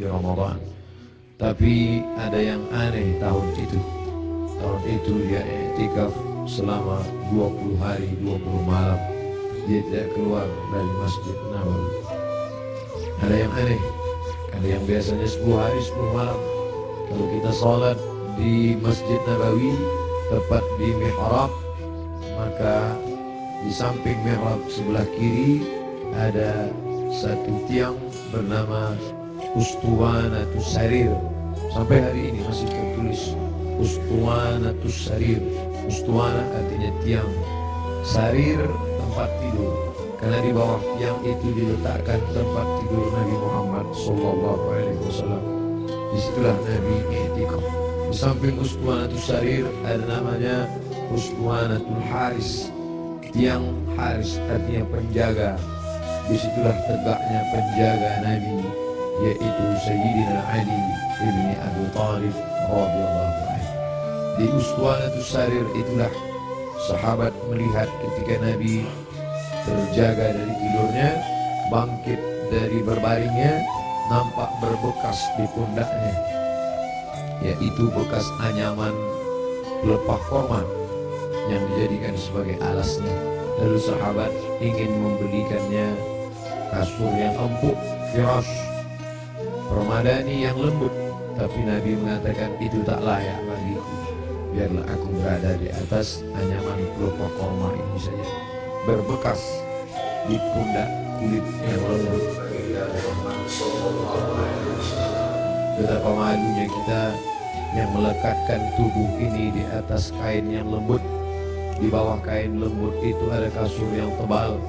di Ramadan. Tapi ada yang aneh tahun itu. Tahun itu dia i'tikaf selama 20 hari 20 malam. Dia tidak keluar dari Masjid Nabawi. Ada yang aneh. Ada yang biasanya 10 hari 10 malam. Kalau kita sholat di Masjid Nabawi tepat di mihrab, maka di samping mihrab sebelah kiri ada satu tiang bernama Ustuwanatus Sarir. Sampai hari ini masih tertulis Ustuwanatus Sarir. Ustuwana artinya tiang, sarir tempat tidur, karena di bawah tiang itu diletakkan tempat tidur Nabi Muhammad SAW. Disitulah Nabi i'tikaf. Di samping Ustuwanatus Sarir ada namanya Ustuwanatul Haris. Tiang Haris artinya penjaga. Disitulah tegaknya penjaga Nabi, yaitu Sayyidina Ali ibni Abi Thalib radhiyallahu anhu. Di Ustuwanatus Sarir itulah sahabat melihat ketika Nabi terjaga dari tidurnya, bangkit dari berbaringnya, nampak berbekas di pundaknya, yaitu bekas anyaman pelepah korma yang dijadikan sebagai alasnya. Lalu sahabat ingin membelikannya kasur yang empuk, firash, permadani yang lembut, tapi Nabi mengatakan itu tak layak bagiku. Biarlah aku berada di atas anyaman pelepah korma ini saja, berbekas di pundak kulit yang lembut. Betapa malunya kita yang melekatkan tubuh ini di atas kain yang lembut. Di bawah kain lembut itu ada kasur yang tebal.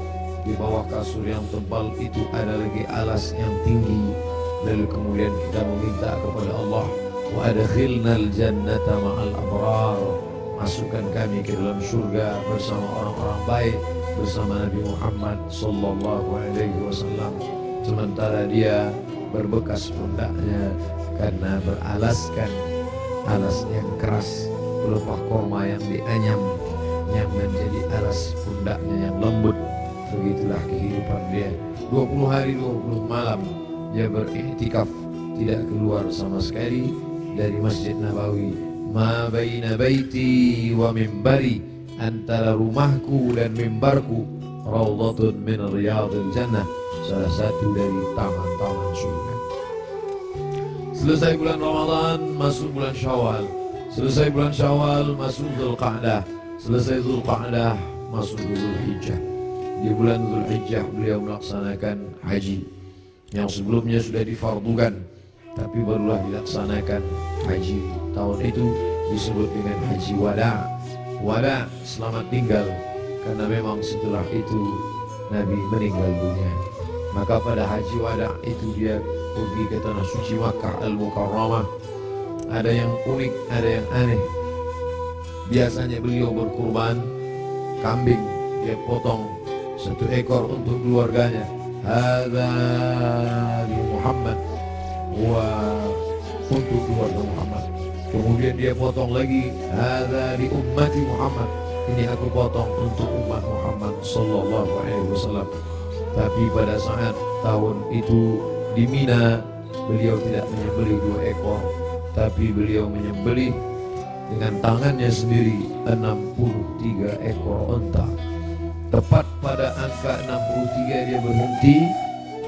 Di bawah kasur yang tebal itu ada lagi alas yang tinggi. Lalu kemudian kita meminta kepada Allah, wa adkhilnal jannata ma'al abrar, masukkan kami ke dalam surga bersama orang-orang baik, bersama Nabi Muhammad sallallahu alaihi wasallam. Sementara dia berbekas pundaknya karena beralaskan alas yang keras, pelepah korma yang dianyam, yang menjadi alas pundaknya yang lembut. Begitulah kehidupan dia. 20 hari 20 malam dia beriktikaf, tidak keluar sama sekali dari Masjid Nabawi. Ma baina baiti wa mimbari, antara rumahku dan mimbarku raudhatun min riyadil jannah, salah satu dari taman-taman surga. Selesai bulan Ramadan, masuk bulan Syawal. Selesai bulan Syawal, masuk Dzulqa'dah. Selesai Dzulqa'dah, masuk Dzulhijjah. Di bulan Dzulhijjah beliau melaksanakan haji yang sebelumnya sudah difardukan, tapi barulah dilaksanakan haji tahun itu, disebut dengan haji wada. Wada, selamat tinggal, karena memang setelah itu Nabi meninggal dunia. Maka pada haji wada itu dia pergi ke tanah suci Makkah Al-Mukarramah. Ada yang unik, ada yang aneh. Biasanya beliau berkurban kambing, dia potong 1 ekor untuk keluarganya. Hadza li Muhammad, wa untuk keluarga Muhammad. Kemudian dia potong lagi, hadza li ummati Muhammad, ini aku potong untuk umat Muhammad sallallahu alaihi wasallam. Tapi pada saat tahun itu di Mina, beliau tidak menyembelih 2 ekor, tapi beliau menyembelih dengan tangannya sendiri 63 ekor unta. Tepat pada angka 63 dia berhenti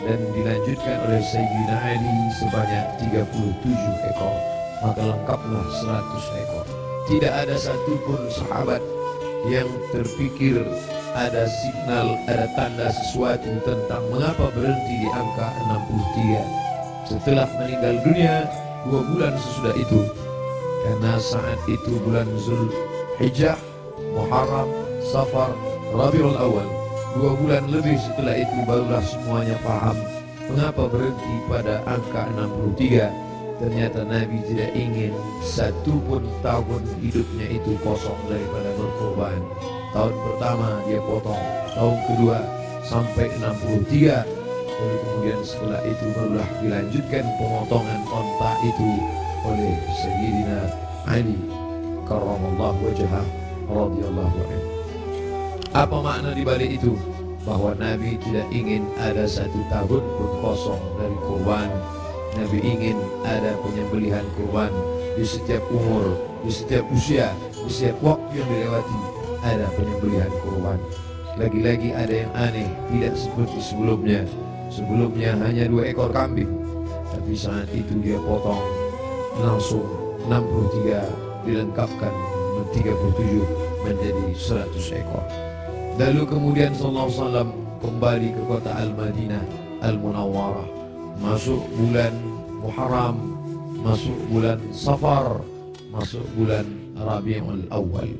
dan dilanjutkan oleh Sayyidina Ali sebanyak 37 ekor. Maka lengkaplah 100 ekor. Tidak ada satupun sahabat yang terpikir ada signal, ada tanda sesuatu tentang mengapa berhenti di angka 63 setelah meninggal dunia 2 bulan sesudah itu. Karena saat itu bulan Zulhijjah, Muharram, Safar, Rabiul Awal, 2 bulan lebih setelah itu barulah semuanya paham mengapa berhenti pada angka 63. Ternyata Nabi tidak ingin satupun tahun hidupnya itu kosong daripada berkorban. Tahun pertama dia potong, tahun kedua sampai 63. Lalu kemudian setelah itu barulah dilanjutkan pemotongan onta itu oleh Sayyidina Ali karramallahu wajhah radhiyallahu anhu. Apa makna dibalik itu? Bahwa Nabi tidak ingin ada 1 tahun pun kosong dari kurban. Nabi ingin ada penyembelihan kurban di setiap umur, di setiap usia, di setiap waktu yang dilewati ada penyembelihan kurban. Lagi-lagi ada yang aneh, tidak seperti sebelumnya. Sebelumnya hanya 2 ekor kambing, tapi saat itu dia potong langsung 63, dilengkapkan 37 menjadi 100 ekor. Lalu kemudian sallallahu alaihi wasallam kembali ke kota Al-Madinah Al-Munawwarah. Masuk bulan Muharram, masuk bulan Safar, masuk bulan Rabiul Awal.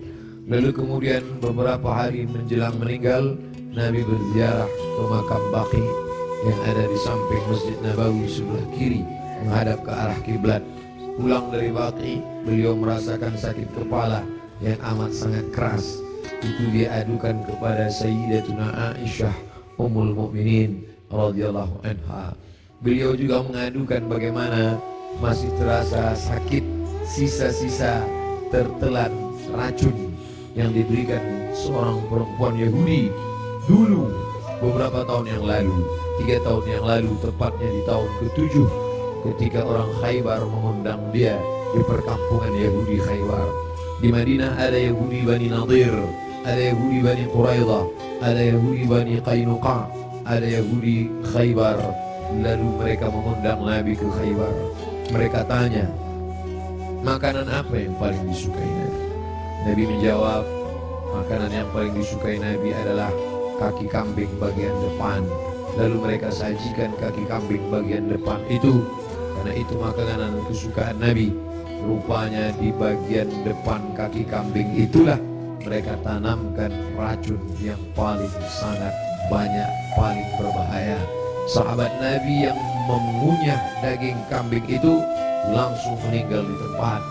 Lalu kemudian beberapa hari menjelang meninggal, Nabi berziarah ke makam Baqi yang ada di samping Masjid Nabawi sebelah kiri menghadap ke arah kiblat. Pulang dari Baqi, beliau merasakan sakit kepala yang amat sangat keras. Itu dia adukan kepada Sayyidatuna Aisyah Ummul Mukminin radhiyallahu anha. Beliau juga mengadukan bagaimana masih terasa sakit, sisa-sisa tertelan racun yang diberikan seorang perempuan Yahudi dulu beberapa tahun yang lalu, 3 tahun yang lalu, tepatnya di tahun ke-7, ketika orang Khaybar mengundang dia di perkampungan Yahudi Khaybar. Di Madinah ada Yahudi Bani Nadir, ada Yahudi Bani Quraidah, ada Yahudi Bani Qainuqa, ada Yahudi Khaybar. Lalu mereka mengundang Nabi ke Khaybar. Mereka tanya, makanan apa yang paling disukai Nabi? Nabi menjawab, makanan yang paling disukai Nabi adalah kaki kambing bagian depan. Lalu mereka sajikan kaki kambing bagian depan itu, karena itu makanan kesukaan Nabi. Rupanya di bagian depan kaki kambing itulah mereka tanamkan racun yang paling sangat banyak, paling berbahaya. Sahabat Nabi yang mengunyah daging kambing itu langsung meninggal di tempat.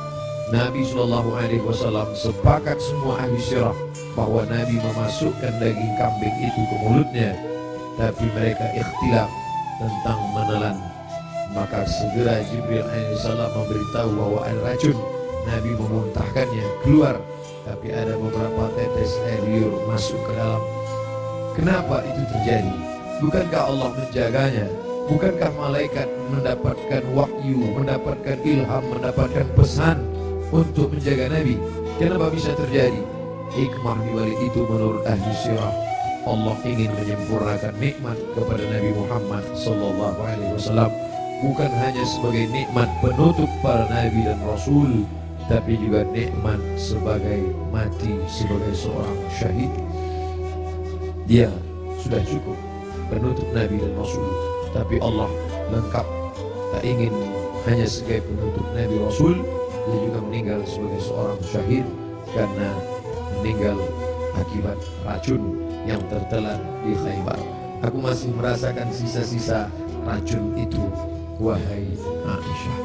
Nabi SAW sepakat semua ahli sirah bahwa Nabi memasukkan daging kambing itu ke mulutnya, tapi mereka ikhtilaf tentang menelan. Maka segera Jibril alaihissalam memberitahu bahwa ada racun. Nabi memuntahkannya keluar, tapi ada beberapa tetes air liur masuk ke dalam. Kenapa itu terjadi? Bukankah Allah menjaganya? Bukankah malaikat mendapatkan wahyu, mendapatkan ilham, mendapatkan pesan untuk menjaga Nabi? Kenapa bisa terjadi? Hikmah di balik itu menurut ahli sirah, Allah ingin menyempurnakan nikmat kepada Nabi Muhammad SAW, bukan hanya sebagai nikmat penutup para nabi dan rasul, tapi juga nikmat sebagai mati sebagai seorang syahid. Dia sudah cukup penutup nabi dan rasul, tapi Allah lengkap, tak ingin hanya sebagai penutup nabi rasul, dia juga meninggal sebagai seorang syahid karena meninggal akibat racun yang tertelan di Khaybar. Aku masih merasakan sisa-sisa racun itu, wahai Aisyah.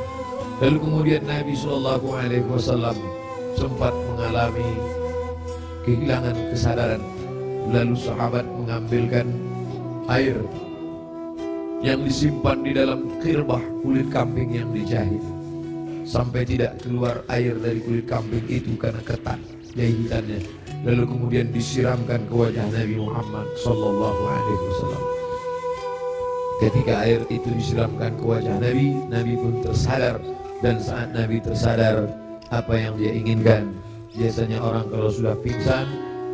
Lalu kemudian Nabi SAW sempat mengalami kehilangan kesadaran. Lalu sahabat mengambilkan air yang disimpan di dalam kirbah kulit kambing yang dijahit, sampai tidak keluar air dari kulit kambing itu karena ketat jahitannya. Lalu kemudian disiramkan ke wajah Nabi Muhammad SAW. Ketika air itu disiramkan ke wajah Nabi, Nabi pun tersadar. Dan saat Nabi tersadar, apa yang dia inginkan? Biasanya orang kalau sudah pingsan,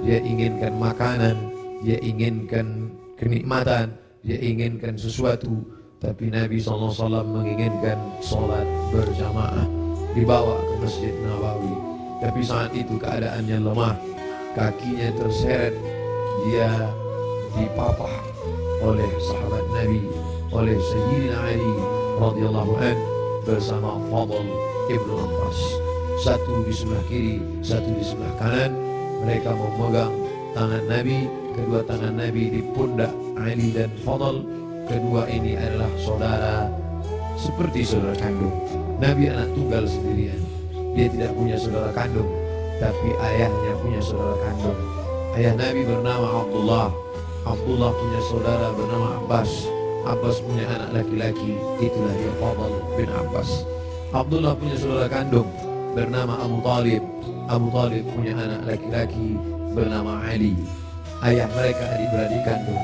dia inginkan makanan, dia inginkan kenikmatan, dia inginkan sesuatu. Tapi Nabi SAW menginginkan sholat berjamaah, dibawa ke Masjid Nabawi. Tapi saat itu keadaannya lemah, kakinya terseret, dia dipapah oleh sahabat Nabi, oleh Sayyidina Ali radhiyallahu anhu bersama Fadl ibnu Abbas. Satu di sebelah kiri, satu di sebelah kanan. Mereka memegang tangan Nabi, kedua tangan Nabi di pundak Ali dan Fadl. Kedua ini adalah saudara, seperti saudara kandung. Nabi anak tunggal sendirian, dia tidak punya saudara kandung, tapi ayahnya punya saudara kandung. Ayah Nabi bernama Abdullah, Abdullah punya saudara bernama Abbas, Abbas punya anak laki-laki, itulah dia Fadl bin Abbas. Abdullah punya saudara kandung bernama Abu Talib, Abu Talib punya anak laki-laki bernama Ali. Ayah mereka adik-beradik kandung,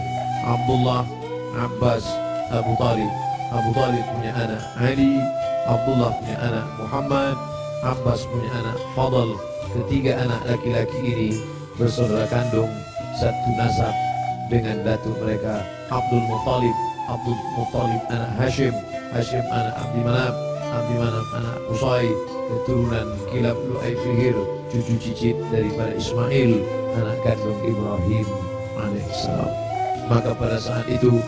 Abdullah, Abbas, Abu Talib. Abu Talib punya anak Ali, Abdullah punya anak Muhammad, Abbas punya anak Fadl. Ketiga anak laki-laki ini bersaudara kandung, satu nasab dengan datuk mereka Abdul Muttalib. Abdul Muttalib anak Hashim, Hashim anak Abdi Manaf, Abdi Manaf anak Qusay, keturunan Kilab Lu'ay Fihir, cucu cicit daripada Ismail, anak kandung Ibrahim alaihissalam. Maka pada saat itu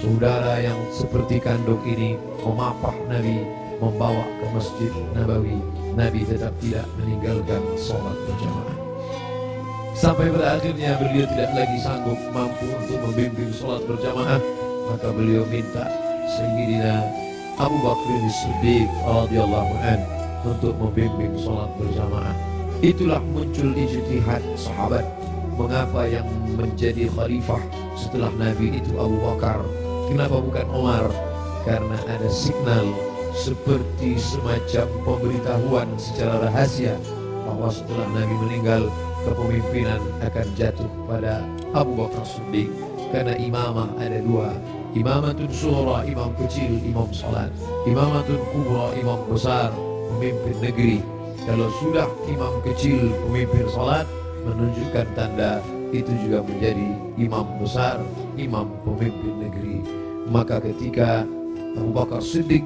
saudara yang seperti kandung ini memapah Nabi, membawa ke Masjid Nabawi. Nabi tetap tidak meninggalkan sholat berjamaah. Sampai pada akhirnya beliau tidak lagi sanggup mampu untuk membimbing sholat berjamaah, maka beliau minta Sayyidina Abu Bakr As-Siddiq radhiyallahu anhu untuk membimbing sholat berjamaah. Itulah muncul ijtihad sahabat. Mengapa yang menjadi khalifah setelah Nabi itu Abu Bakar? Kenapa bukan Umar? Karena ada signal seperti semacam pemberitahuan secara rahasia bahwa setelah Nabi meninggal, kepemimpinan akan jatuh pada Abu Bakar Siddiq. Karena imamah ada dua, imamatun sughra, imam kecil, imam salat, imamatun kubra, imam besar, pemimpin negeri. Kalau sudah imam kecil pemimpin salat, menunjukkan tanda itu juga menjadi imam besar, imam pemimpin negeri. Maka ketika Abu Bakar Siddiq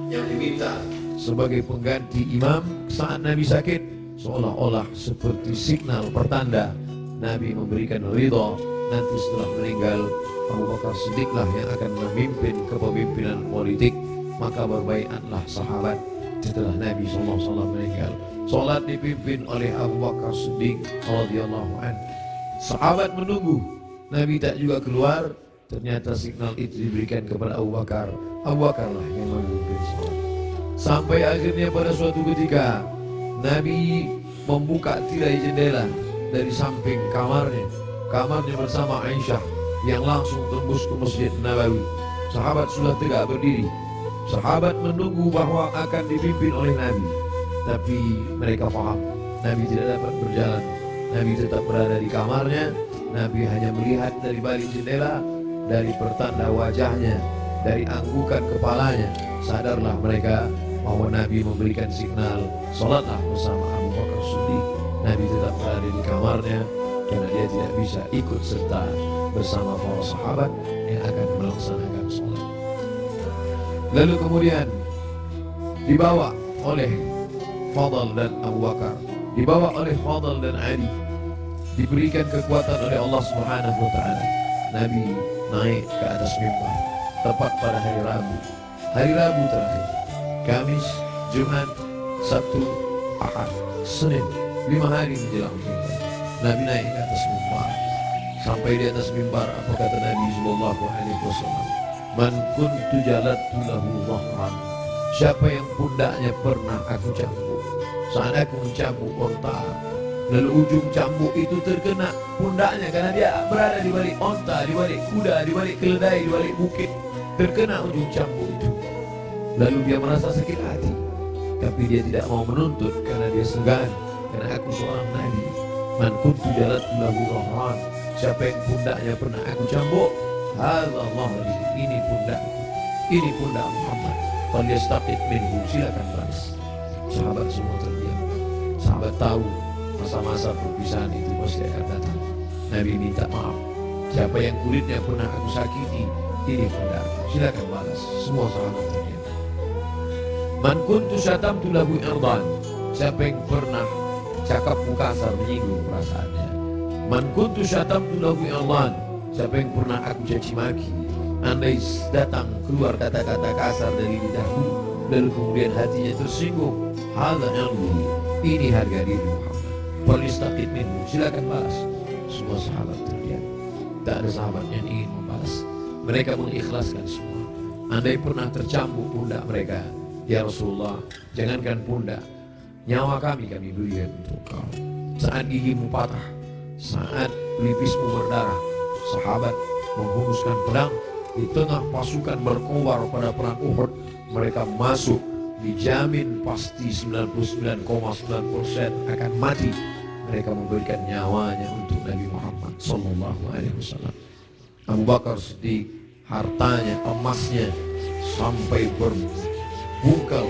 yang diminta sebagai pengganti imam saat Nabi sakit, seolah-olah seperti signal pertanda Nabi memberikan ridha, nanti setelah meninggal Abu Bakar Siddiqlah yang akan memimpin kepemimpinan politik. Maka berbaiatlah sahabat setelah Nabi SAW meninggal. Salat dipimpin oleh Abu Bakar Siddiq radhiyallahu anhu. Sahabat menunggu, Nabi tak juga keluar. Ternyata signal itu diberikan kepada Abu Bakar. Abu Bakarlah yang memimpin salat. Sampai akhirnya pada suatu ketika Nabi membuka tirai jendela dari samping kamarnya bersama Aisyah yang langsung tembus ke Masjid Nabawi. Sahabat sudah tegak berdiri. Sahabat menunggu bahwa akan dipimpin oleh Nabi, tapi mereka paham Nabi tidak dapat berjalan. Nabi tetap berada di kamarnya. Nabi hanya melihat dari balik jendela, dari pertanda wajahnya, dari anggukan kepalanya. Sadarlah mereka bahwa Nabi memberikan signal, salatlah bersama Abu Bakar Siddiq. Nabi tetap berada di kamarnya karena dia tidak bisa ikut serta bersama para sahabat yang akan melaksanakan salat. Lalu kemudian dibawa oleh Fadl dan Abu Bakar, dibawa oleh Fadl dan Ali, diberikan kekuatan oleh Allah Subhanahu wa taala. Nabi naik ke atas mimbar tepat pada hari Rabu. Hari Rabu terakhir, Kamis, Jumat, Sabtu, Ahad, Senin, 5 hari menjelang mimbar. Nabi naik ke atas mimbar. Sampai di atas mimbar, apa kata Nabi sallallahu alaihi wasallam? Man kuntu jalattu lahu dhahran. Siapa yang pundaknya pernah aku cambuk, saat aku mencambuk onta, lalu ujung cambuk itu terkena pundaknya karena dia berada di balik onta, di balik kuda, di balik keledai, di balik bukit, terkena ujung cambuk itu. Lalu dia merasa sakit hati, tapi dia tidak mau menuntut karena dia segan, karena aku seorang nabi. Man kuntu jalattu lahu dhahran. Siapa yang pundaknya pernah aku cambuk, hadza dhahri, ini pundakku, ini pundak Muhammad. Falyastaqit minhu, silakan balas. Sahabat semua terdiam. Sahabat tahu masa-masa perpisahan itu pasti akan datang. Nabi minta maaf. Siapa yang kulitnya pernah aku sakiti, ini pundakku, silakan balas. Semua sahabat terdiam. Man kuntu syatamtu lahu irdan. Siapa yang pernah cakap kasar menyinggung perasaannya. Man kuntu syatamtu lahu irdan. Siapa yang pernah aku caci maki, andai datang keluar kata-kata kasar dari lidahku, lalu kemudian hatinya tersinggung, hadza ilmi, ini harga diri Muhammad. Falyastaqit minhu, silakan balas. Semua sahabat terdiam. Tak ada sahabat yang ingin membalas. Mereka mengikhlaskan semua. Andai pernah tercambuk pundak mereka, ya Rasulullah, jangankan pundak, nyawa kami berikan untuk kau. Saat gigimu patah, saat pelipismu berdarah, sahabat menghunuskan pedang di tengah pasukan berkobar pada perang Uhud. Mereka masuk, dijamin pasti 99,9% akan mati. Mereka memberikan nyawanya untuk Nabi Muhammad sallallahu alaihi wasallam. Abu Bakar Siddiq, hartanya, emasnya sampai berbungkal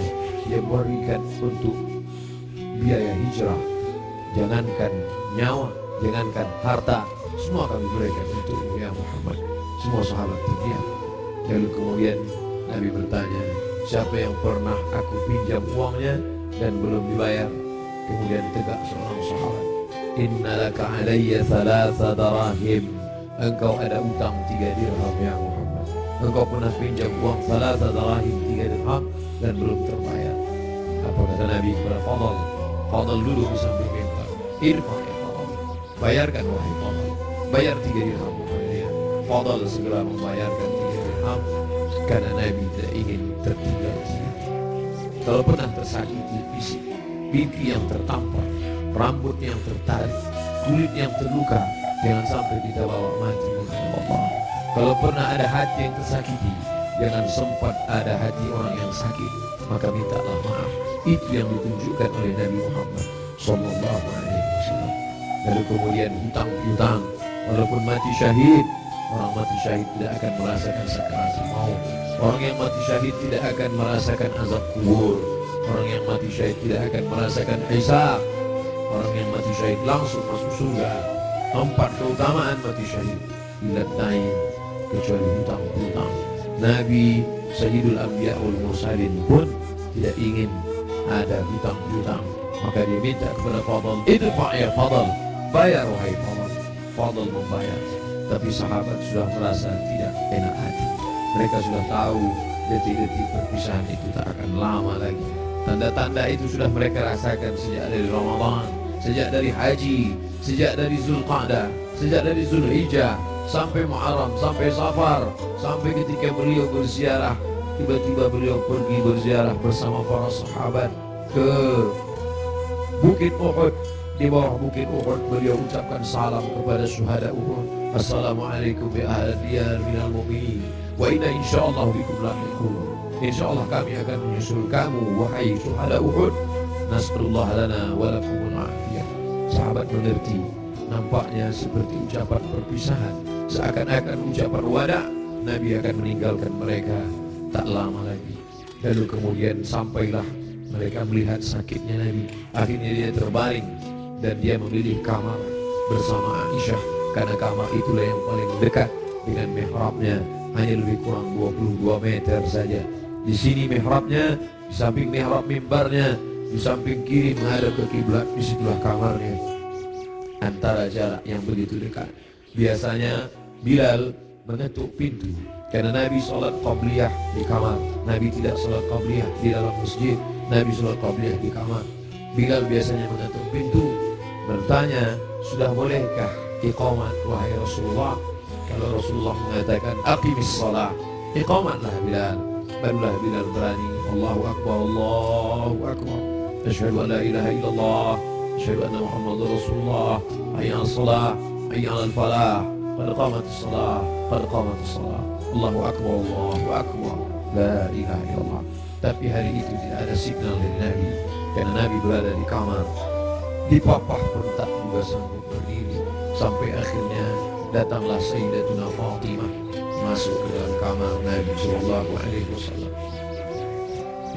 dia berikan untuk biaya hijrah. Jangankan nyawa, jangankan harta, semua kami berikan untuk ya Muhammad. Semua sahabat terdiam. Lalu kemudian Nabi bertanya, siapa yang pernah aku pinjam uangnya dan belum dibayar? Kemudian tegak seorang sahabat, inna laka alayya thalatha darahim. Engkau ada utang 3 dirham ya Muhammad. Engkau pernah pinjam uang thalatha darahim 3 dirham dan belum terbayar. Apa kata Nabi kepada Fadl? Fadl duduk di samping mimbar. Irfa ya Fadl, bayarkan wahai Fadl. Bayar 3 dirham kepada dia. Fadl segera membayarkan 3 dirham karena Nabi tidak ingin tertinggal. Kalau pernah tersakiti fisik, pipi yang tertampar, rambut yang tertarik, kulit yang terluka, jangan sampai kita bawa mati menghadap Allah. Kalau pernah ada hati yang tersakiti, jangan sempat ada hati orang yang sakit, maka mintalah maaf. Itu yang ditunjukkan oleh Nabi Muhammad Sallallahu Alaihi Wasallam. Lalu kemudian hutang piutang, walaupun mati syahid, orang mati syahid tidak akan merasakan sakaratul maut. Orang yang mati syahid tidak akan merasakan azab kubur. Orang yang mati syahid tidak akan merasakan hisab. Orang yang mati syahid langsung masuk surga. 4 keutamaan mati syahid tidak lain kecuali hutang piutang. Nabi Sayyidul Anbiya wal Mursalin pun tidak ingin ada hutang piutang, maka dia minta kepada Fadl, idfa ya Fadl, bayar wahai Fadl. Fadl membayar, tapi sahabat sudah merasa tidak enak hati. Mereka sudah tahu detik-detik perpisahan itu tak akan lama lagi. Tanda-tanda itu sudah mereka rasakan sejak dari Ramadan, sejak dari haji, sejak dari Zulqa'dah, sejak dari Zulhijjah, sampai Muharram, sampai Safar, sampai ketika beliau berziarah. Tiba-tiba beliau pergi berziarah bersama para sahabat ke Bukit Uhud. Di bawah Bukit Uhud beliau ucapkan salam kepada syuhada Uhud. Assalamualaikum ya ahlal diyar minal mu'minin wa inna insyaallah bikum lahiqun. Insyaallah kami akan menyusul kamu wahai syuhada Uhud. Nasrullah lana wa lakumul afiyah. Sahabat mengerti, nampaknya seperti ucapan perpisahan, seakan-akan ucapan wada. Nabi akan meninggalkan mereka tak lama lagi. Lalu kemudian sampailah mereka melihat sakitnya Nabi. Akhirnya dia terbaring dan dia memilih kamar bersama Aisyah, karena kamar itulah yang paling dekat dengan mihrabnya, hanya lebih kurang 22 meter saja. Di sini mihrabnya, di samping mihrab mimbarnya, di samping kiri menghadap ke kiblat, disitulah kamarnya. Antara jarak yang begitu dekat. Biasanya Bilal mengetuk pintu karena Nabi sholat qabliyah di kamar. Nabi tidak sholat qabliyah di dalam masjid. Nabi sholat qabliyah di kamar. Bilal biasanya mengetuk pintu, bertanya, sudah bolehkah iqamat wahai Rasulullah? Kalau Rasulullah mengatakan aqimis shalah, iqamatlah Bilal. Barulah Bilal berani, Allahu Akbar, Allahu Akbar, asyhadu an la ilaha illallah, asyhadu anna Muhammadar Rasulullah, hayya 'alas shalah, hayya 'alal falah, qad qamatis shalah, qad qamatis shalah, Allahu Akbar, Allahu Akbar, la ilaha illallah. Tapi hari itu tidak ada signal dari Nabi, karena Nabi berada di kamar. Dipapah pun tak juga sanggup berdiri. Sampai akhirnya datanglah Sayyidatuna Fatimah masuk ke dalam kamar Nabi Sallallahu Alaihi Wasallam.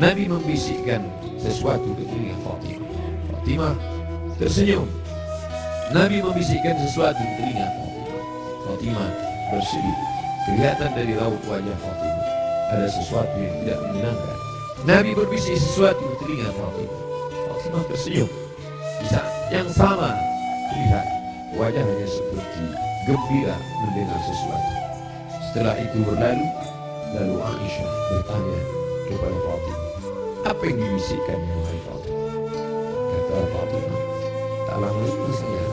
Nabi membisikkan sesuatu ke telinga Fatimah. Fatimah tersenyum. Nabi membisikkan sesuatu ke telinga Fatimah. Fatimah bersedih. Kelihatan dari raut wajah Fatimah ada sesuatu yang tidak menyenangkan. Nabi berbisik sesuatu ke telinga Fatimah. Fatimah tersenyum. Di saat yang sama lihat wajahnya seperti gembira mendengar sesuatu. Setelah itu berlalu, lalu Aisyah bertanya kepada Fatimah, apa yang dibisikkannya wahai Fatimah? Kata Fatimah, tak lama lagi saya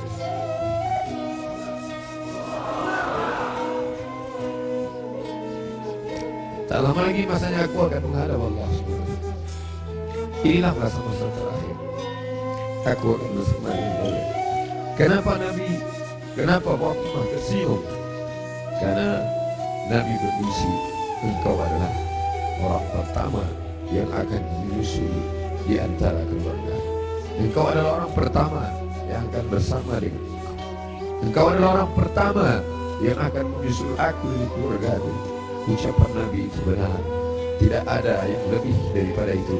tak lama lagi masanya aku akan menghadap Allah SWT. Inilah masa-masa terakhir aku akan bersama dengan. Kenapa Nabi? Kenapa Fatimah tersenyum? Karena Nabi berbisik, engkau adalah orang pertama yang akan menyusui di antara keluarga. Engkau adalah orang pertama yang akan bersama dengan aku. Engkau adalah orang pertama yang akan menyusul aku di keluargaku. Ucapan Nabi itu benar. Tidak ada yang lebih daripada itu,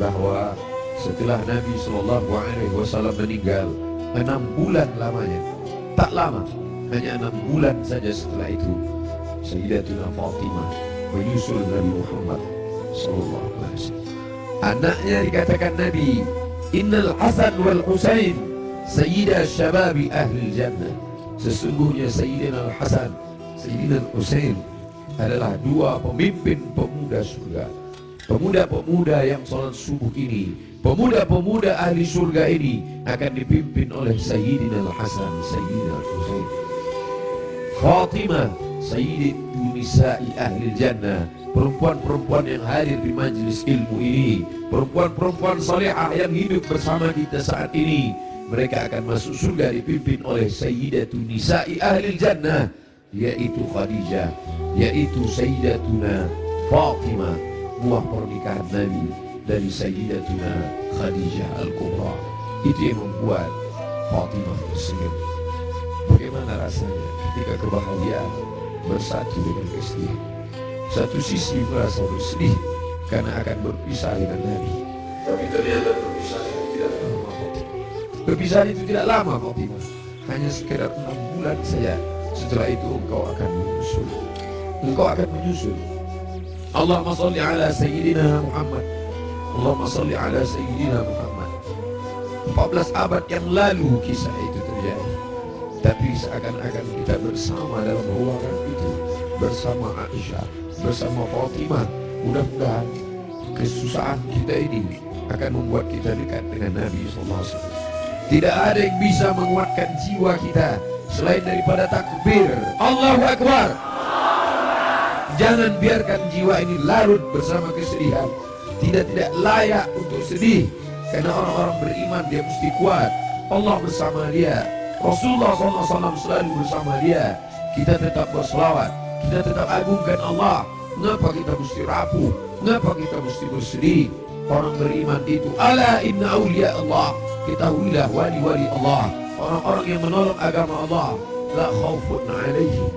bahwa setelah Nabi SAW meninggal 6 bulan lamanya, tak lama, hanya 6 bulan saja setelah itu, Sayyidatuna Fatimah menyusul Nabi Muhammad SAW. Anaknya dikatakan Nabi, Innal Hasan wal Husain Sayyidah Syababi Ahli Jannah. Sesungguhnya Sayyidina Al-Hasan, Sayyidina Al-Husain adalah 2 pemimpin pemuda surga. Pemuda-pemuda yang salat subuh ini, pemuda-pemuda ahli surga ini akan dipimpin oleh Sayyidina Al-Hasan, Sayyidina Al-Husain. Fatimah Sayyidatu Nisa'i Ahli Jannah, perempuan-perempuan yang hadir di majelis ilmu ini, perempuan-perempuan salihah yang hidup bersama kita saat ini, mereka akan masuk surga dipimpin oleh Sayyidatu Nisa'i Ahli Jannah, yaitu Khadijah, yaitu Sayyidatuna Fatimah, buah pernikahan Nabi dari Sayyidatuna Khadijah Al-Kubra. Itu yang membuat Fatimah tersenyum. Bagaimana rasanya ketika kebahagiaan bersatu dengan kesedihan? Satu sisi merasa bersedih karena akan berpisah dengan Nabi, tapi ternyata perpisahan itu tidak lama. Perpisahan itu tidak lama, Fatimah, hanya sekedar 6 bulan saja. Setelah itu engkau akan menyusul. Engkau akan menyusul. Allahumma salli ala Sayyidina Muhammad. Allahumma salli ala Sayyidina Muhammad. 14 abad yang lalu kisah itu terjadi, tapi seakan-akan kita bersama dalam ruangan itu, bersama Aisyah, bersama Fatimah. Mudah-mudahan kesusahan kita ini akan membuat kita dekat dengan Nabi SAW. Tidak ada yang bisa menguatkan jiwa kita selain daripada takbir Allahu Akbar. Jangan biarkan jiwa ini larut bersama kesedihan. Tidak layak untuk sedih, karena orang-orang beriman dia mesti kuat. Allah bersama dia, Rasulullah SAW selalu bersama dia. Kita tetap berselawat, kita tetap agungkan Allah. Mengapa kita mesti rapuh? Mengapa kita mesti bersedih? Orang beriman itu, ala inna awliya Allah, ketahuilah wali-wali Allah, orang-orang yang menolong agama Allah, la khawfun alaihim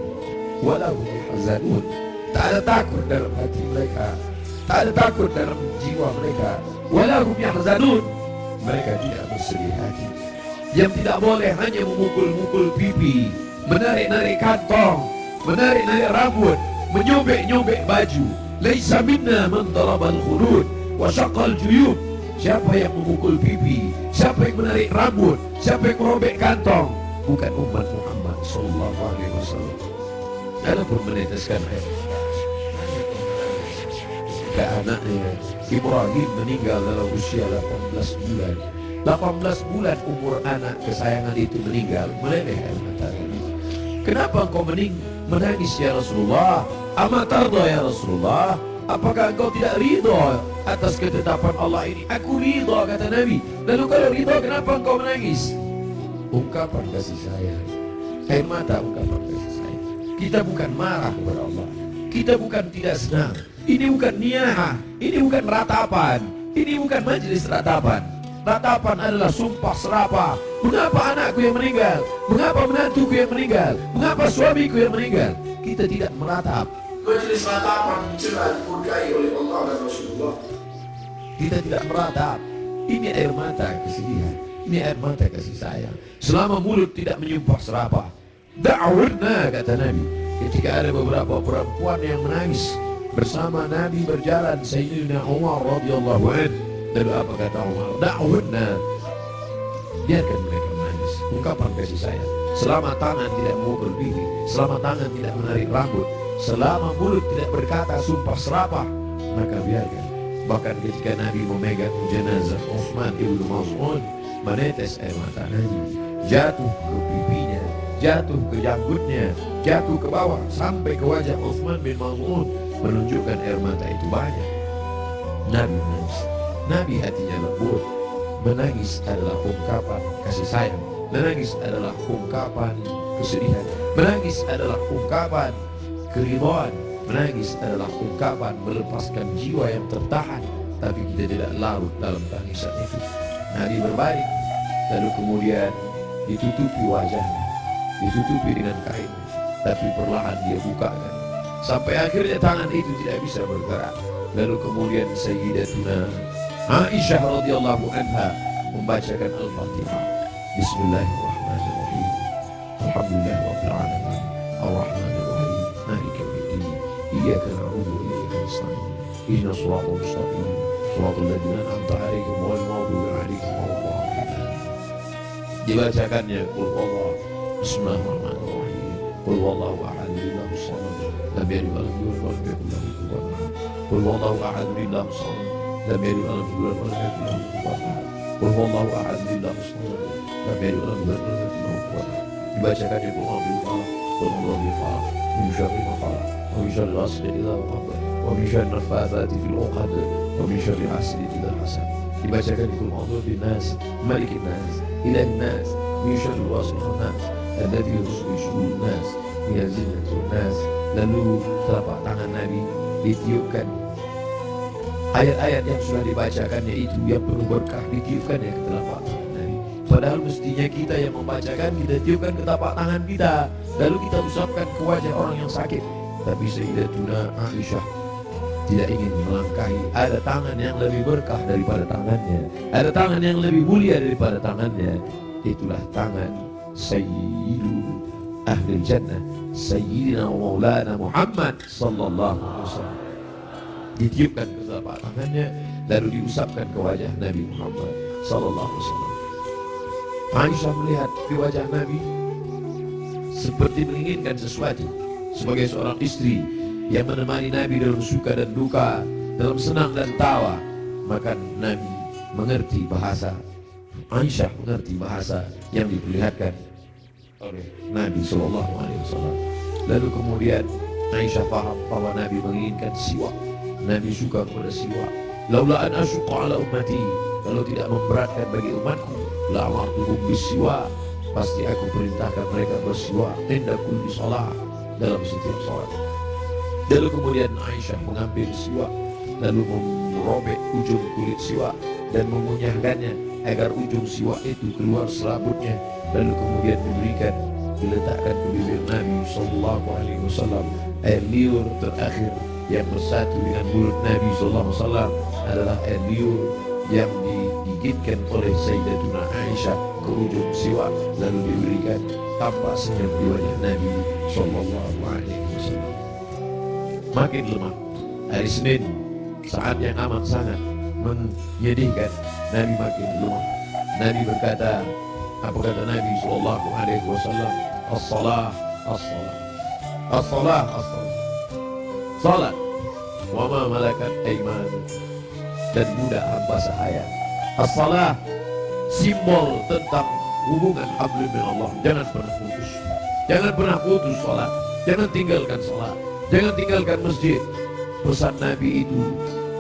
wa la hum yahzanun. Tak ada takut dalam hati mereka, tak ada takut dalam jiwa mereka. Wa la hum yahzanun, mereka tidak bersedih hati. Yang tidak boleh hanya memukul-mukul pipi, menarik-narik kantong, menarik-narik rambut, menyobek-nyobek baju. Laisa minna man darabal khudud wa syaqal juyub. Siapa yang memukul pipi, siapa yang menarik rambut, siapa yang merobek kantong, bukan umat Muhammad sallallahu alaihi wasallam. Adapun meneteskan air ke anaknya, Ibrahim meninggal dalam usia 18 bulan. 18 bulan umur anak kesayangan itu meninggal, meleleh air mata. Kenapa engkau menangis ya Rasulullah? Amatarda ya Rasulullah? Apakah engkau tidak ridha atas ketetapan Allah ini? Aku ridha, kata Nabi. Lalu kalau ridha, kenapa engkau menangis? Ungkapan kasih sayang, air mata, ungkapan kasih sayang. Kita bukan marah kepada Allah, kita bukan tidak senang. Ini bukan niyah, ini bukan ratapan, ini bukan majelis ratapan. Ratapan adalah sumpah serapah. Mengapa anakku yang meninggal? Mengapa menantuku yang meninggal? Mengapa suamiku yang meninggal? Kita tidak meratap. Majelis ratapan jelas dimurkai oleh Allah dan Rasulullah. Kita tidak meratap. Ini air mata kesedihan, ini air mata kasih sayang. Selama mulut tidak menyumpah serapah. Da'wurna, kata Nabi, ketika ada beberapa perempuan yang menangis bersama Nabi berjalan, Sayyidina Umar radhiyallahu anhu. Lalu apa kata Umar? Da'wurna, biarkan mereka menangis. Ungkapan kasih sayang. Selama tangan tidak memukul pipi, selama tangan tidak menarik rambut, selama mulut tidak berkata sumpah serapah, maka biarkan. Bahkan ketika Nabi memegang jenazah Utsman ibnu Maz'un, menetes air mata Nabi, jatuh ke pipinya, jatuh ke janggutnya, jatuh ke bawah sampai ke wajah Utsman bin Maz'un, menunjukkan air mata itu banyak. Nabi menangis. Nabi hatinya lembut. Menangis adalah ungkapan kasih sayang. Menangis adalah ungkapan kesedihan. Menangis adalah ungkapan keridhaan. Menangis adalah ungkapan melepaskan jiwa yang tertahan, tapi kita tidak larut dalam tangisan itu. Nabi berbalik, lalu kemudian ditutupi wajahnya, ditutupi dengan kain, tapi perlahan dia bukakan, sampai akhirnya tangan itu tidak bisa bergerak. Lalu kemudian Sayyidatuna Aisyah radhiyallahu anha membacakan Al-Fatihah. Bismillahirrahmanirrahim. Alhamdulillahirabbil alamin. Arrahmanir rahim. Maliki yaumiddin. Iyyaka na'budu wa iyyaka nasta'in. Ihdinas siratal mustaqim. Shiratal ladzina an'amta 'alaihim ghairil maghdubi 'alaihim waladdallin. Dibacakannya qul huwallahu. Bismillahirrahmanirrahim. Qul huwallahu ahad, Allahus samad, lam yalid walam yulad walam yakul lahu kufuwan ahad. Qul huwallahu ahad, Allahus samad, lam yalid walam yulad walam yakul lahu kufuwan ahad. Qul huwallahu ahad, Allahus samad, lam yalid walam yulad walam yakul lahu kufuwan ahad. Dibacakan qul huwallahu ahad, qul huwallahu ahad, min syarri ma khalaq, wa min syarri ghasiqin idza waqab, wa min syarri naffatsati fil 'uqad, wa min syarri hasidin idza hasad. Dibacakan qul a'udzu binnas, malikin nas, ilahin nas, min syarri waswasil nas, alladzi yuwaswisu fil nas, min jinnatin nas. Lalu telapak tangan Nabi ditiupkan. Ayat-ayat yang sudah dibacakannya itu yang penuh berkah ditiupkannya ke telapak tangan Nabi. Padahal mestinya kita yang membacakan, kita tiupkan ke telapak tangan kita, lalu kita usapkan ke wajah orang yang sakit. Tapi Sayyidatuna Aisyah tidak ingin melangkahi. Ada tangan yang lebih berkah daripada tangannya, ada tangan yang lebih mulia daripada tangannya. Itulah tangan Sayyidu Ahlul Jannah, Sayyidina wa Maulana Muhammad sallallahu alaihi wasallam. Ditiupkan ke telapak tangannya, lalu diusapkan ke wajah Nabi Muhammad sallallahu alaihi wasallam. Aisyah melihat di wajah Nabi seperti menginginkan sesuatu. Sebagai seorang istri yang menemani Nabi dalam suka dan duka, dalam senang dan tawa, maka Nabi mengerti bahasa. Aisyah mengerti bahasa yang diperlihatkan oleh Nabi sallallahu alaihi wasallam. Lalu kemudian Aisyah paham bahwa Nabi menginginkan siwak. Nabi suka kepada siwak. Laula an asyqa ala ummati, kalau tidak memberatkan bagi umatku, la amartuhum bisiwak, pasti aku perintahkan mereka bersiwak inda kulli shalah, dalam setiap salat. Lalu kemudian Aisyah mengambil siwak, lalu merobek ujung kulit siwak dan mengunyahkannya agar ujung siwak itu keluar selaputnya. Lalu kemudian diberikan, diletakkan ke bibir Nabi sallallahu alaihi wasallam. Air liur terakhir yang bersatu dengan mulut Nabi sallallahu alaihi wasallam adalah air liur yang digigitkan oleh Sayyidatuna Aisyah ke ujung siwak, lalu diberikan tampak senyum di wajah Nabi sallallahu alaihi wasallam. Makin lemah. Hari Senin, saat yang amat sangat menyedihkan, Nabi makin lemah. Nabi berkata, apa kata Nabi sallallahu alaihi wasallam? As-salah, as-salah, as-salah, as-salah. Salat. Wa ma malakat aymanukum, dan budak hamba sahaya. As-salah, simbol tentang hubungan hablum min Allah. Jangan pernah putus. Jangan pernah putus salat. Jangan tinggalkan salat. Jangan tinggalkan masjid. Pesan Nabi itu,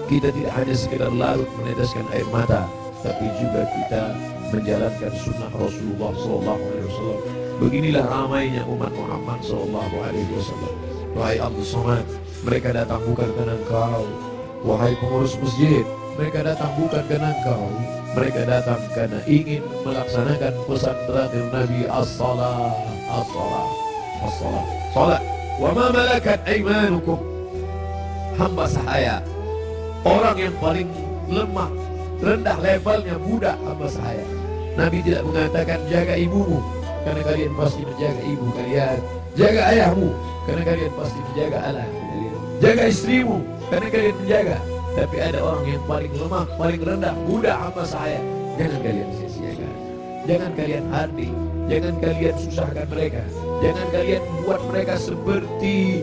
kita tidak hanya sekedar larut meneteskan air mata, tapi juga kita menjalankan sunnah Rasulullah SAW. Beginilah ramainya umat Muhammad SAW. Wahai Abdul Somad, mereka datang bukan karena engkau. Wahai pengurus masjid, mereka datang bukan karena engkau. Mereka datang karena ingin melaksanakan pesan terakhir Nabi, as-salah, as-salah, as-salah. Salat. Wa ma malakat aymanukum, hamba sahaya, orang yang paling lemah, rendah levelnya budak hamba sahaya. Nabi tidak mengatakan jaga ibumu, karena kalian pasti menjaga ibu kalian. Jaga ayahmu, karena kalian pasti menjaga anak kalian. Jaga istrimu, karena kalian menjaga. Tapi ada orang yang paling lemah, paling rendah, budak hamba sahaya. Jangan kalian sia-siakan. Jangan kalian hardi. Jangan kalian susahkan mereka. Jangan kalian buat mereka seperti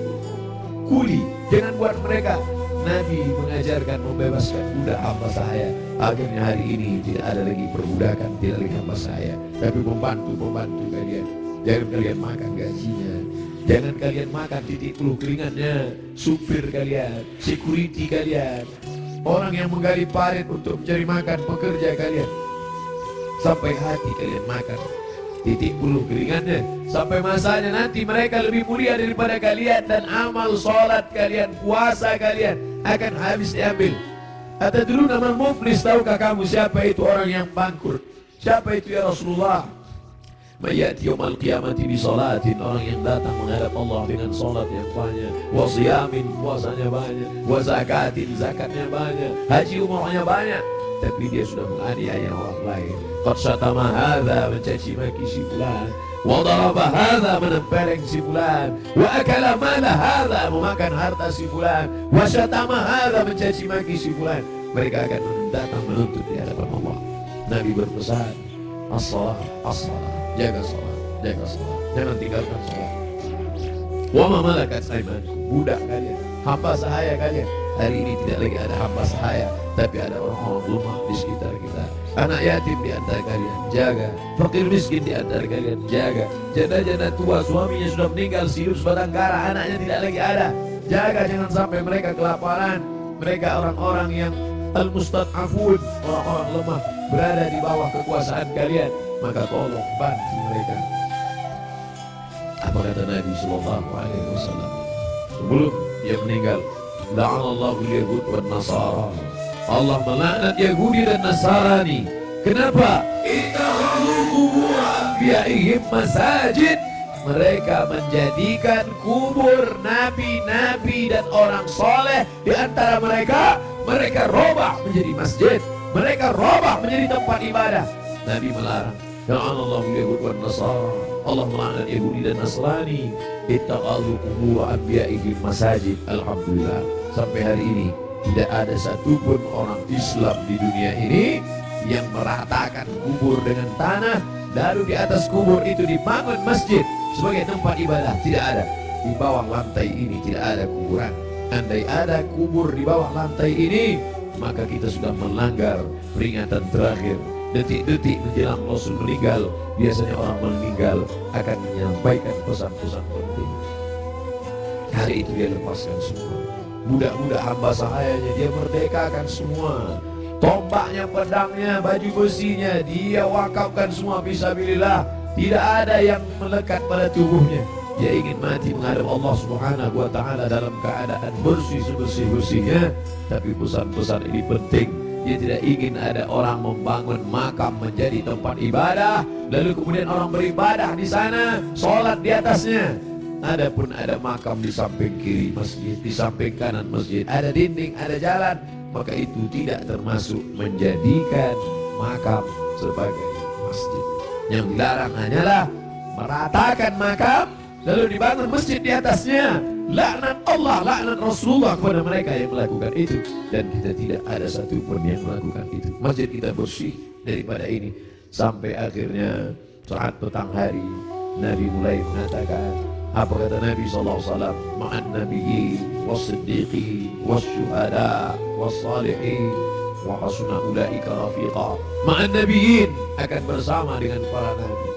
kuli. Jangan buat mereka. Nabi mengajarkan membebaskan budak hamba sahaya. Akhirnya hari ini tidak ada lagi perbudakan, tidak lagi hamba sahaya, tapi membantu kalian. Jangan kalian makan gajinya. Jangan kalian makan titik peluh keringatnya. Supir kalian, security kalian, orang yang menggali parit untuk mencari makan, pekerja kalian. Sampai hati kalian makan titik peluh keringatnya. Sampai masanya nanti mereka lebih mulia daripada kalian, dan amal sholat kalian, puasa kalian akan habis diambil. Atadruna man muflis, tahukah kamu siapa itu orang yang bangkrut? Siapa itu ya Rasulullah? Mayati yaumal qiyamati bi salatin, orang yang datang menghadap Allah dengan salat yang banyak, wa siyamin, puasanya banyak, wa zakatin, zakatnya banyak, haji umrahnya banyak, tapi dia sudah menganiaya orang lain. Qad syatama hadza, mencaci maki si fulan, wa daraba hadza, menempeleng si fulan, wa akala mala hadza, memakan harta si fulan, wa syatama hadza, mencaci maki si fulan. Mereka akan datang menuntut di hadapan Allah. Nabi berpesan, as-salah, as-salah, jaga salat, jaga salat, jangan tinggalkan salat. Wa ma malakat aymanukum, budak kalian, hamba sahaya kalian. Hari ini tidak lagi ada hamba sahaya, tapi ada orang-orang lemah di sekitar kita. Anak yatim di antara kalian, jaga. Fakir miskin di antara kalian, jaga. Janda-janda tua, suaminya sudah meninggal, siur sebatang kara, anaknya tidak lagi ada, jaga, jangan sampai mereka kelaparan. Mereka orang-orang yang al-mustad'afun, orang-orang lemah, berada di bawah kekuasaan kalian, maka tolong bantu mereka. Apa kata Nabi Sallallahu Alaihi Wasallam sebelum dia meninggal? La'anallahu al-yahud wan nasara, Allah melaknat Yahudi dan Nasrani. Kenapa? Ittakhadhu qubur anbiya'ihim masajid, mereka menjadikan kubur nabi-nabi dan orang soleh di antara mereka, mereka robah menjadi masjid, mereka robah menjadi tempat ibadah. Nabi melarang. La'anallahu al-yahud wan nasara, Allah melaknat Yahudi dan Nasrani. Ittakhadhu qubur anbiya'ihim masajid. Alhamdulillah, sampai hari ini tidak ada satupun orang Islam di dunia ini yang meratakan kubur dengan tanah, lalu di atas kubur itu dibangun masjid sebagai tempat ibadah. Tidak ada. Di bawah lantai ini tidak ada kuburan. Andai ada kubur di bawah lantai ini, maka kita sudah melanggar peringatan terakhir. Detik-detik menjelang Rasul meninggal, biasanya orang meninggal akan menyampaikan pesan-pesan penting. Hari itu dia lepaskan semua. Budak-budak hamba sahayanya dia merdekakan semua. Tombaknya, pedangnya, baju besinya dia wakafkan semua fisabilillah. Tidak ada yang melekat pada tubuhnya. Dia ingin mati menghadap Allah Subhanahu wa Ta'ala dalam keadaan bersih sebersih-bersihnya. Tapi pesan-pesan ini penting. Dia tidak ingin ada orang membangun makam menjadi tempat ibadah, lalu kemudian orang beribadah di sana, sholat di atasnya. Adapun ada makam di samping kiri masjid, di samping kanan masjid, ada dinding, ada jalan, maka itu tidak termasuk menjadikan makam sebagai masjid. Yang dilarang hanyalah meratakan makam lalu dibangun masjid di atasnya. Laknat Allah, laknat Rasulullah kepada mereka yang melakukan itu, dan kita tidak ada satupun yang melakukan itu. Masjid kita bersih daripada ini. Sampai akhirnya saat petang hari Nabi mulai mengatakan, apa kata Nabi SAW? Ma'an nabiyyin was-siddiqin was-syuhada was-salihin wa hasuna ulaika rafiqa. Ma'an nabiyyin, akan bersama dengan para nabi,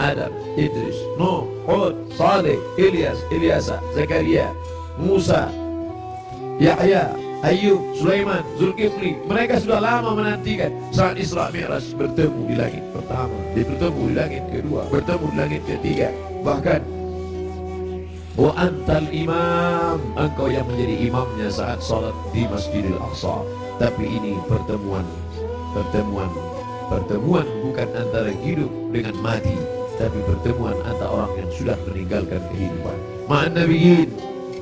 Adam, Idris, Nuh, Hud, Saleh, Ilyas, Ilyasa, Zakaria, Musa, Yahya, Ayub, Sulaiman, Zulkifli. Mereka sudah lama menantikan saat Isra Mi'raj bertemu di langit pertama, bertemu di langit kedua, bertemu di langit ketiga. Bahkan wa antal imam, engkau yang menjadi imamnya saat salat di Masjidil Aqsa. Tapi ini pertemuan bukan antara hidup dengan mati, tapi pertemuan antara orang yang sudah meninggalkan kehidupan. Ma'an nabiyyin,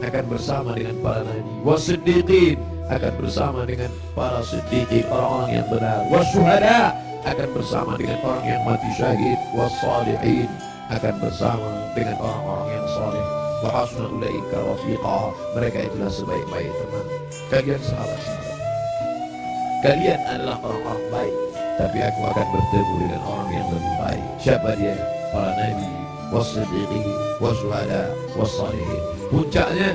akan bersama dengan para nabi. Was-siddiqin, akan bersama dengan para siddiqin, orang-orang yang benar. Was-syuhada, akan bersama dengan orang yang mati syahid. Was-salihin, akan bersama dengan orang-orang yang saleh. Wa hasuna ulaika rafiqa, mereka itulah sebaik-baik teman. Kalian sahabat-sahabat, kalian adalah orang-orang baik, tapi aku akan bertemu dengan orang yang lebih baik. Siapa dia? Para nabi, was-siddiqin, was-syuhada, was-salihin. Puncaknya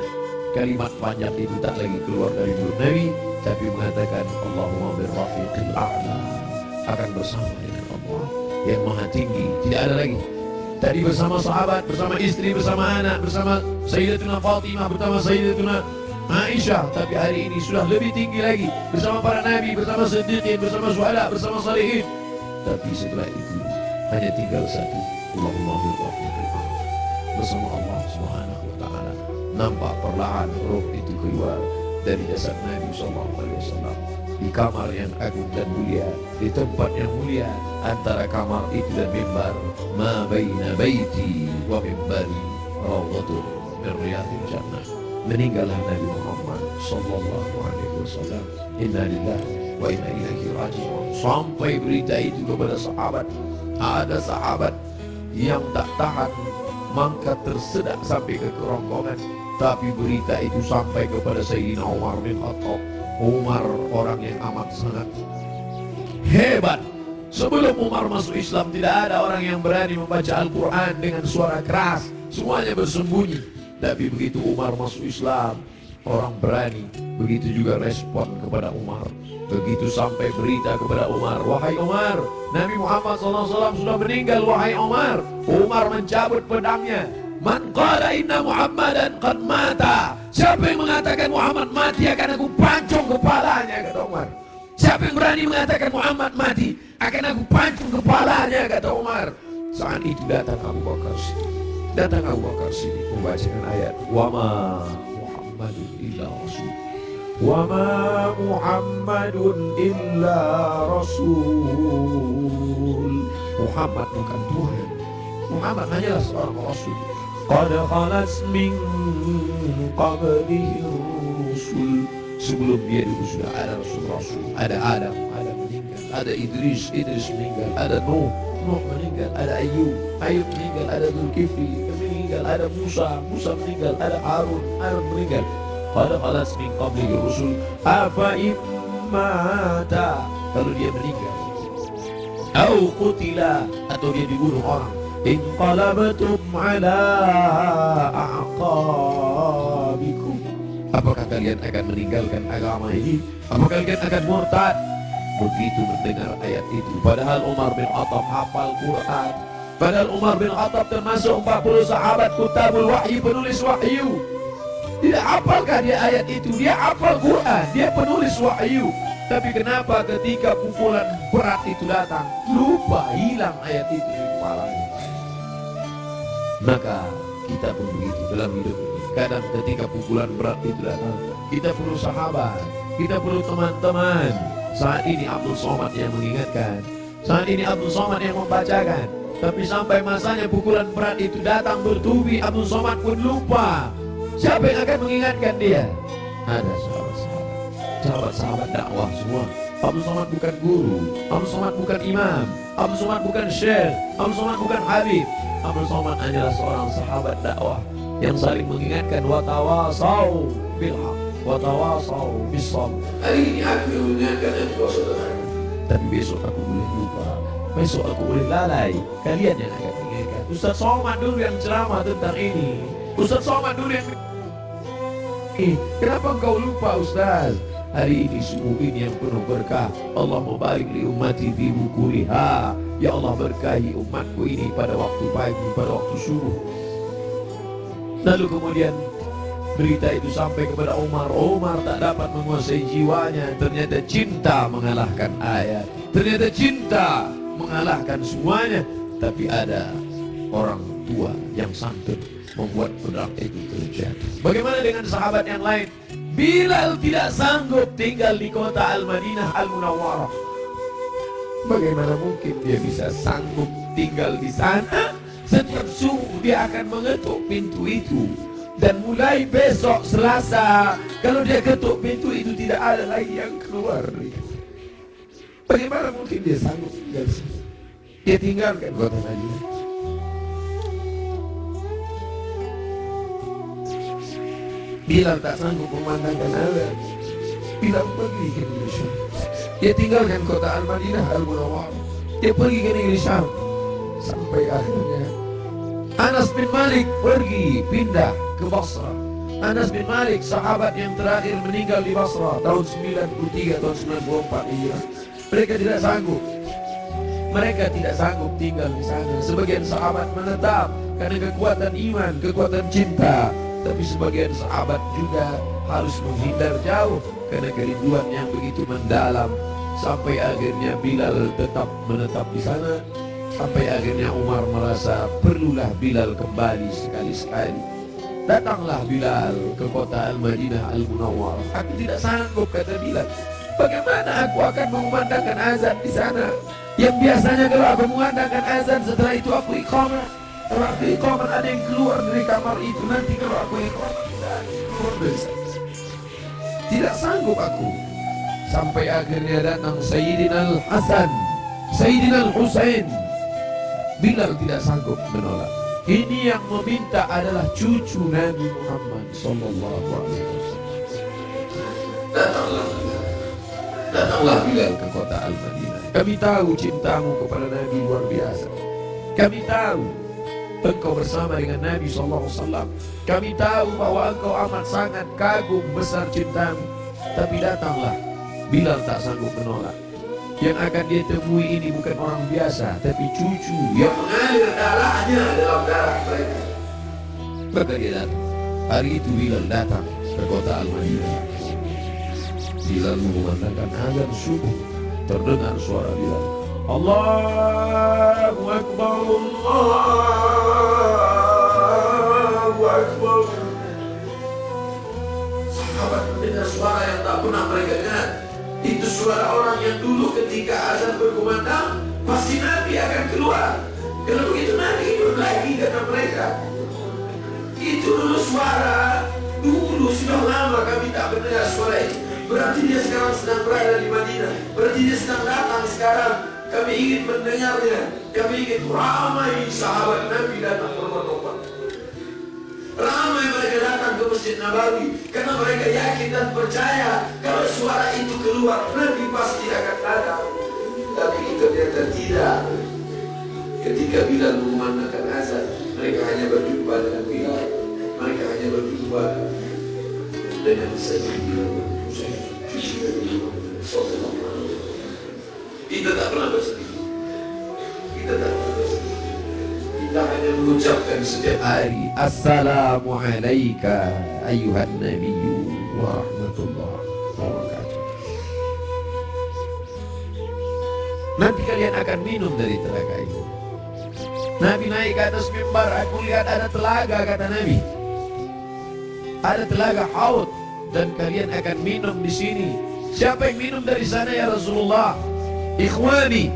kalimat panjang itu tak lagi keluar dari mulut Nabi, tapi mengatakan Allahumma birrafiqil a'la, akan bersama dengan Allah yang maha tinggi. Tidak ada lagi. Tadi bersama sahabat, bersama istri, bersama anak, bersama Sayyidatuna Fatimah, bersama Sayyidatuna Aisyah, tapi hari ini sudah lebih tinggi lagi, bersama para nabi, bersama siddiqin, bersama syuhada, bersama salihin. Tapi setelah itu hanya tinggal satu, Allahumma birrafiqil a'la, bersama Allah Subhanahu wa Ta'ala. Nampak perlahan roh itu keluar dari jasad Nabi SAW. di kamar yang agung dan mulia, di tempat yang mulia antara kamar itu dan mimbar. Ma baina baiti wa mimbari rawdatun min riyadil jannah. Meninggallah Nabi Muhammad sallallahu alaihi wasallam. Inna lillahi wa inna ilaihi raji'un. Sampai berita itu kepada sahabat. Ada sahabat yang tak tahan, maka tersedak sampai ke kerongkongan. Tapi berita itu sampai kepada Sayyidina Umar bin Khattab. Umar orang yang amat sangat hebat. Sebelum Umar masuk Islam, tidak ada orang yang berani membaca Al-Quran dengan suara keras. Semuanya bersembunyi. Tapi begitu Umar masuk Islam, orang berani. Begitu juga respon kepada Umar. Begitu sampai berita kepada Umar, wahai Umar, Nabi Muhammad SAW sudah meninggal, wahai Umar. Umar mencabut pedangnya. Man qala inna Muhammadan qad mata. Siapa yang mengatakan Muhammad mati, akan aku pancung kepalanya, kata Umar. Siapa yang berani mengatakan Muhammad mati, akan aku pancung kepalanya, kata Umar. Saat itu datang Abu Bakar sini membacakan ayat wa ma Muhammadun illa rasul. Wa ma Muhammadun illa rasul. Muhammad bukan Tuhan. Muhammad hanyalah seorang rasul. Qad khalat min qablihi rusul. Sebelum dia dulu sudah ada rasul-rasul. Ada Adam meninggal. Ada Idris meninggal. Ada Nuh meninggal. Ada Ayub meninggal. Ada Zulkifli meninggal. Ada Musa meninggal. Ada Harun meninggal. Qad khalat min qablihi rusul afa immata, kalau dia meninggal, au qutila, atau dia dibunuh orang, inqalabatum ala aqabikum, apakah kalian akan meninggalkan agama ini? Apakah kalian akan murtad? Begitu mendengar ayat itu, padahal Umar bin Khattab hafal Quran, padahal Umar bin Khattab termasuk 40 sahabat kutabul wahyi, penulis wahyu. Tidak hafalkah dia ayat itu? Dia hafal Quran, dia penulis wahyu. Tapi kenapa ketika pukulan berat itu datang, lupa, hilang ayat itu di kepalanya? Maka kita pun begitu dalam hidup ini. Kadang ketika pukulan berat itu datang, kita perlu sahabat, kita perlu teman-teman. Saat ini Abdul Somad yang mengingatkan, saat ini Abdul Somad yang membacakan. Tapi sampai masanya pukulan berat itu datang bertubi, Abdul Somad pun lupa. Siapa yang akan mengingatkan dia? Ada sahabat-sahabat dakwah semua. Abdul Somad bukan guru, Abdul Somad bukan imam, Abdul Somad bukan syekh, Abdul Somad bukan habib. Abdul Somad hanyalah seorang sahabat dakwah yang saling mengingatkan. Watawasau bil haq, watawasau bis sabr. Hari ini aku mengingatkan engkau saudara, tapi besok aku boleh lupa, besok aku boleh lalai. Kalian yang akan mengingatkan. Ustaz Somad dulu yang ceramah tentang ini. Ustaz Somad dulu yang kenapa engkau lupa Ustaz? Hari ini subuh ini yang penuh berkah. Allah mubarik li ummati fi bukuriha. Ya Allah berkahi umatku ini pada waktu pagi, pada waktu subuh. Lalu kemudian berita itu sampai kepada Umar. Umar tak dapat menguasai jiwanya. Ternyata cinta mengalahkan ayat. Ternyata cinta mengalahkan semuanya. Tapi ada orang tua yang santun membuat pedang itu terjadi. Bagaimana dengan sahabat yang lain? Bilal tidak sanggup tinggal di kota Al-Madinah Al-Munawwarah. Bagaimana mungkin dia bisa sanggup tinggal di sana? Setiap subuh dia akan mengetuk pintu itu. Dan mulai besok Selasa, kalau dia ketuk pintu itu tidak ada lagi yang keluar. Bagaimana mungkin dia sanggup tinggal di sana? Dia tinggalkan kota Madinah. Bilal tak sanggup memandangkan azan. Bilal pergi ke negeri Syam. Dia tinggalkan kota Al-Madinah Al-Munawwarah. Dia pergi ke negeri Syam. Sampai akhirnya Anas bin Malik pergi pindah ke Basra. Anas bin Malik sahabat yang terakhir meninggal di Basra tahun 93 tahun 94 Hijrah. Mereka tidak sanggup. Mereka tidak sanggup tinggal di sana. Sebagian sahabat menetap karena kekuatan iman, kekuatan cinta. Tapi sebagian sahabat juga harus menghindar jauh karena kerinduan yang begitu mendalam. Sampai akhirnya Bilal tetap menetap di sana. Sampai akhirnya Umar merasa perlulah Bilal kembali sekali-sekali. Datanglah Bilal ke kota Al-Madinah Al-Munawwarah. Aku tidak sanggup, kata Bilal. Bagaimana aku akan mengumandangkan azan di sana? Yang biasanya kalau aku mengumandangkan azan, setelah itu aku iqamah. Kalau aku iqamah ada yang keluar dari kamar itu. Nanti kalau aku iqamah keluar dari sana. Tidak sanggup aku. Sampai akhirnya datang Sayyidina Al-Hasan, Sayyidina Al-Husain. Bilal tidak sanggup menolak. Ini yang meminta adalah cucu Nabi Muhammad sallallahu alaihi wasallam. Datanglah Bilal ke kota Al-Madinah. Kami tahu cintamu kepada Nabi luar biasa. Kami tahu engkau bersama dengan Nabi sallallahu alaihi wasallam. Kami tahu bahwa engkau amat sangat kagum besar cintamu. Tapi datanglah. Bilal tak sanggup menolak. Yang akan dia temui ini bukan orang biasa, tapi cucu yang mengalir darahnya dalam darah mereka. Maka dia datang. Hari itu Bilal datang ke kota Al-Madinah. Bilal mengumandangkan azan subuh. Terdengar suara Bilal, Allahu Akbar, Allahu Akbar. Sahabat mendengar suara yang tak pernah mereka dengar. Itu suara orang yang dulu ketika azan berkumandang pasti Nabi akan keluar. Kalau begitu Nabi hidup lagi, kata mereka. Itu dulu suara, dulu sudah lama kami tak mendengar suara itu. Berarti dia sekarang sedang berada di Madinah. Berarti dia sedang datang sekarang. Kami ingin mendengarnya. Kami ingin ramai sahabat Nabi datang berbondong-bondong. Ramai mereka datang ke Masjid Nabawi karena mereka yakin dan percaya kalau suara itu keluar Nabi pasti akan datang. Tapi itu ternyata tidak. Ketika Bilal mengumandangkan azan, mereka hanya berjumpa dengan Bilal. Mereka hanya berjumpa dengan Sayyidina Husain. Kita tak pernah bersedih. Kita tak pernah bersedih. Kita hanya mengucapkan setiap hari Assalamualaikum ayuhan nabiyyu wa rahmatullahi wa barakatuh. Nanti kalian akan minum dari telaga itu. Nabi naik ke atas mimbar, aku lihat ada telaga, kata Nabi. Ada telaga Haud dan kalian akan minum di sini. Siapa yang minum dari sana ya Rasulullah? Ikhwani,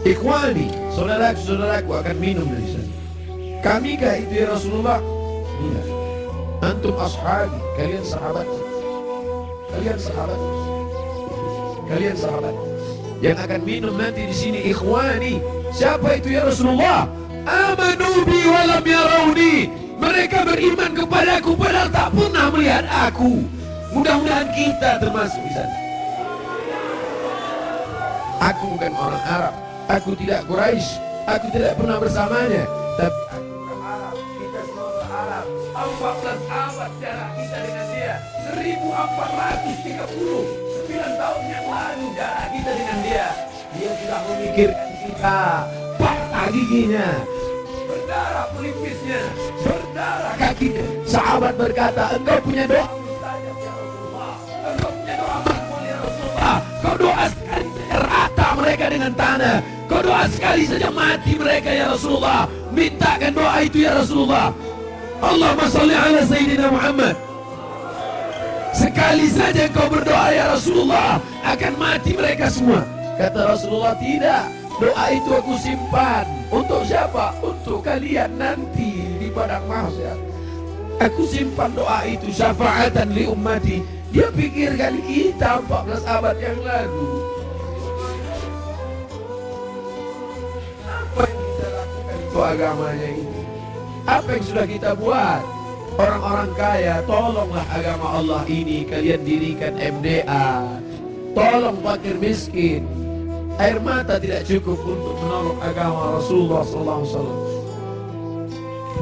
ikhwani, saudaraku akan minum dari sana. Kami kah itu ya Rasulullah? Iya. Antum ashabi, kalian sahabat. Kalian sahabat. Kalian sahabat. Yang akan minum nanti di sini ikhwani. Siapa itu ya Rasulullah? Amanu bi wa lam yarawni. Mereka beriman kepadaku padahal tak pernah melihat aku. Mudah-mudahan kita termasuk di sana. Aku bukan orang Arab, aku tidak Quraisy, aku tidak pernah bersamanya. Tapi aku orang Arab, kita semua orang Arab. 14 abad jarak kita dengan dia, 1439 tahun yang lalu jarak kita dengan dia. Dia sudah memikirkan kita, patah giginya, berdarah pelipisnya, berdarah kakinya. Sahabat berkata, engkau punya doa mustajab ya Rasulullah, engkau punya doa makbul ya Rasulullah. Kau doa sekali rata mereka dengan tanah. Kau doa sekali saja mati mereka ya Rasulullah. Mintakan doa itu ya Rasulullah. Allahumma salli ala Sayyidina Muhammad. Sekali saja kau berdoa ya Rasulullah, akan mati mereka semua. Kata Rasulullah, tidak. Doa itu aku simpan. Untuk siapa? Untuk kalian nanti di padang mahsyar. Aku simpan doa itu syafaatan li ummati. Dia pikirkan kita 14 abad yang lalu. Apa yang kita lakukan itu agamanya ini? Apa yang sudah kita buat? Orang-orang kaya, tolonglah agama Allah ini. Kalian dirikan MDA. Tolong fakir miskin. Air mata tidak cukup untuk menolong agama Rasulullah SAW.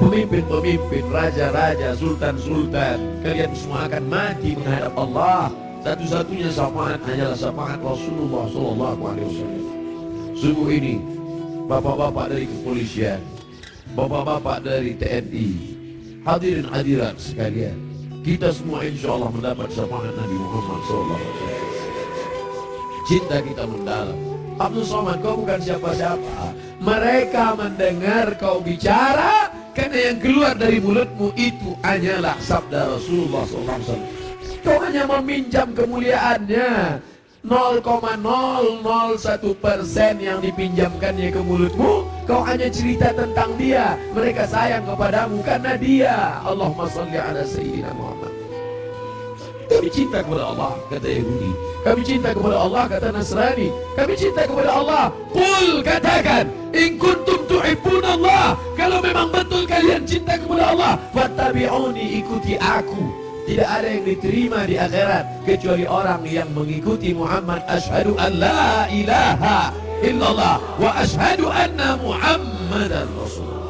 Pemimpin-pemimpin, raja-raja, sultan-sultan, kalian semua akan mati menghadap Allah. Satu-satunya syafaat hanyalah syafaat Rasulullah SAW. Subuh ini, bapak-bapak dari kepolisian, bapak-bapak dari TNI, hadirin hadirat sekalian, kita semua insya Allah mendapat syafaat Nabi Muhammad SAW. Cinta kita mendalam. Abdul Somad, kau bukan siapa-siapa. Mereka mendengar kau bicara karena yang keluar dari mulutmu itu hanyalah sabda Rasulullah SAW. Kau hanya meminjam kemuliaannya. 0,001% yang dipinjamkannya ke mulutmu, kau hanya cerita tentang dia. Mereka sayang kepadamu karena dia. Allahumma salli ala Sayyidina Muhammad. Kami cinta kepada Allah, kata Yahudi. Kami cinta kepada Allah, kata Nasrani. Kami cinta kepada Allah. Qul, katakan, in kuntum tuhibbunallah, kalau memang betul kalian cinta kepada Allah, fattabi'uni, ikuti aku. Tidak ada yang diterima di akhirat kecuali orang yang mengikuti Muhammad. Asyhadu an la ilaha illallah wa asyhadu anna Muhammadan Rasulullah.